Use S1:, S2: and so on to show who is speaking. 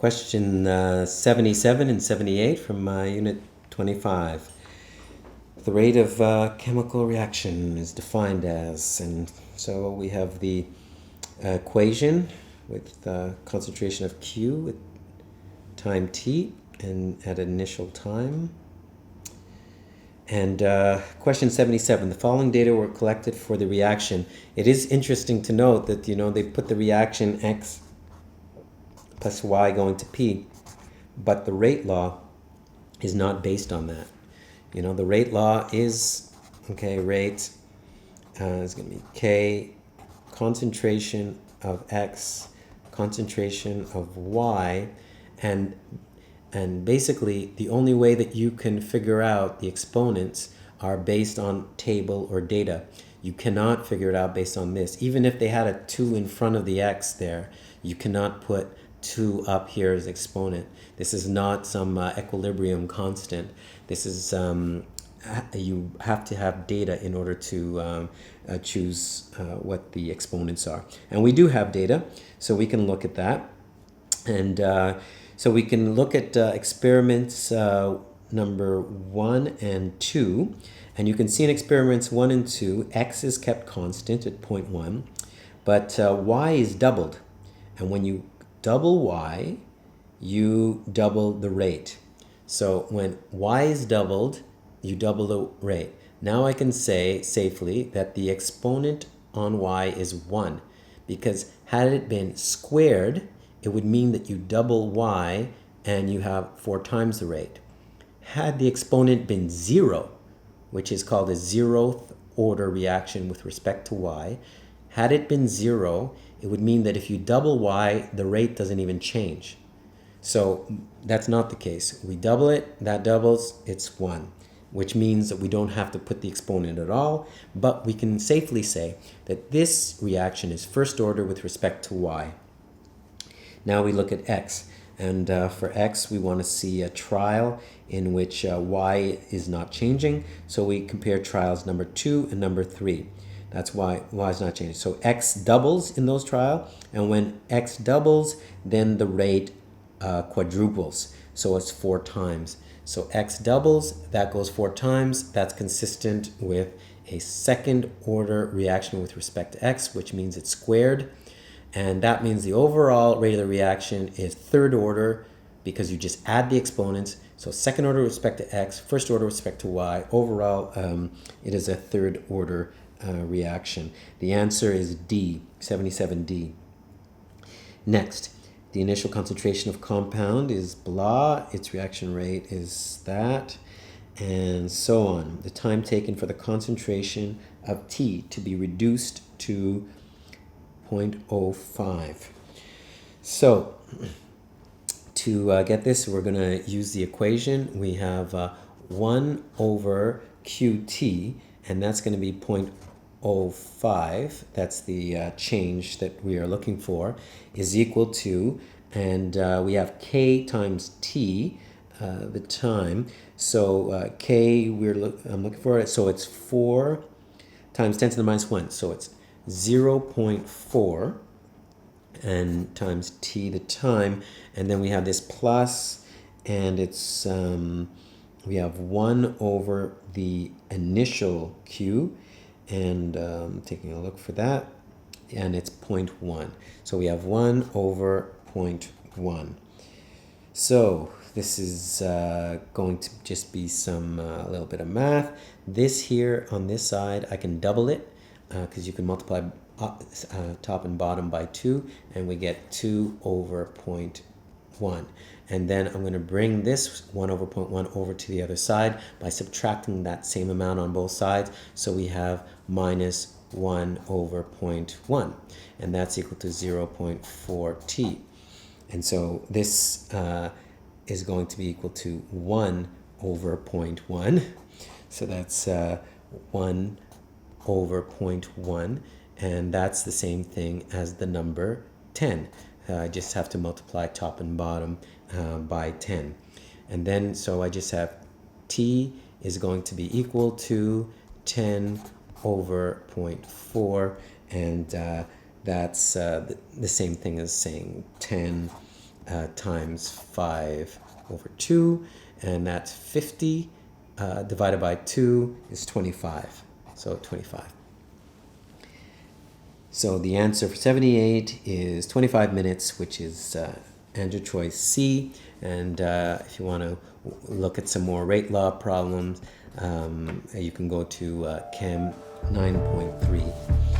S1: Question 77 and 78 from Unit 25. The rate of chemical reaction is defined as, and so we have the equation with concentration of Q at time t and at initial time. And question 77, the following data were collected for the reaction. It is interesting to note that, they put the reaction X plus Y going to P, but the rate law is not based on that. The rate law is, rate is going to be K, concentration of X, concentration of Y, and basically the only way that you can figure out the exponents are based on table or data. You cannot figure it out based on this. Even if they had a 2 in front of the X there, you cannot put 2 up here as exponent. This is not some equilibrium constant. This is, you have to have data in order to choose what the exponents are. And we do have data, so we can look at that. And so we can look at experiments number 1 and 2. And you can see in experiments 1 and 2, X is kept constant at 0.1, but Y is doubled. And when you double Y, you double the rate. So when Y is doubled, you double the rate. Now I can say safely that the exponent on Y is 1, because had it been squared, it would mean that you double Y and you have 4 times the rate. Had the exponent been 0, which is called a 0th order reaction with respect to Y, had it been 0, it would mean that if you double Y, the rate doesn't even change. So that's not the case. We double it, that doubles, it's 1, which means that we don't have to put the exponent at all, but we can safely say that this reaction is first order with respect to Y. Now we look at X, and for X we want to see a trial in which Y is not changing, so we compare trials number 2 and number 3. That's why Y is not changing. So X doubles in those trials, and when X doubles, then the rate quadruples, so it's 4 times. So X doubles, that goes 4 times, that's consistent with a second order reaction with respect to X, which means it's squared. And that means the overall rate of the reaction is third order because you just add the exponents. So second order with respect to X, first order with respect to Y. Overall, it is a third order reaction. The answer is D, 77D. Next, the initial concentration of compound is blah, its reaction rate is that, and so on. The time taken for the concentration of T to be reduced to 0.05. So to get this, we're going to use the equation. We have 1 over QT, and that's going to be 0.05. That's the change that we are looking for, is equal to, and we have K times T, the time. So K, I'm looking for it, so it's 4 times 10 to the minus 1. So it's 0.4 and times T, the time, and then we have this plus, and it's we have 1 over the initial Q, and taking a look for that, and it's 0.1. So we have 1 over 0.1. So this is going to just be some a little bit of math. This here on this side, I can double it, because you can multiply top and bottom by 2, and we get 2 over 0.1. And then I'm going to bring this 1 over 0.1 over to the other side by subtracting that same amount on both sides. So we have minus 1 over 0.1, and that's equal to 0.4 T. And so this is going to be equal to 1 over 0.1. So that's 1 over 0.1, and that's the same thing as the number 10. I just have to multiply top and bottom by 10. And then, so I just have T is going to be equal to 10 over 0.4, and that's the same thing as saying 10 times 5 over 2, and that's 50 divided by 2 is 25. So 25. So the answer for 78 is 25 minutes, which is answer choice C. And if you want to look at some more rate law problems, you can go to Chem 9.3.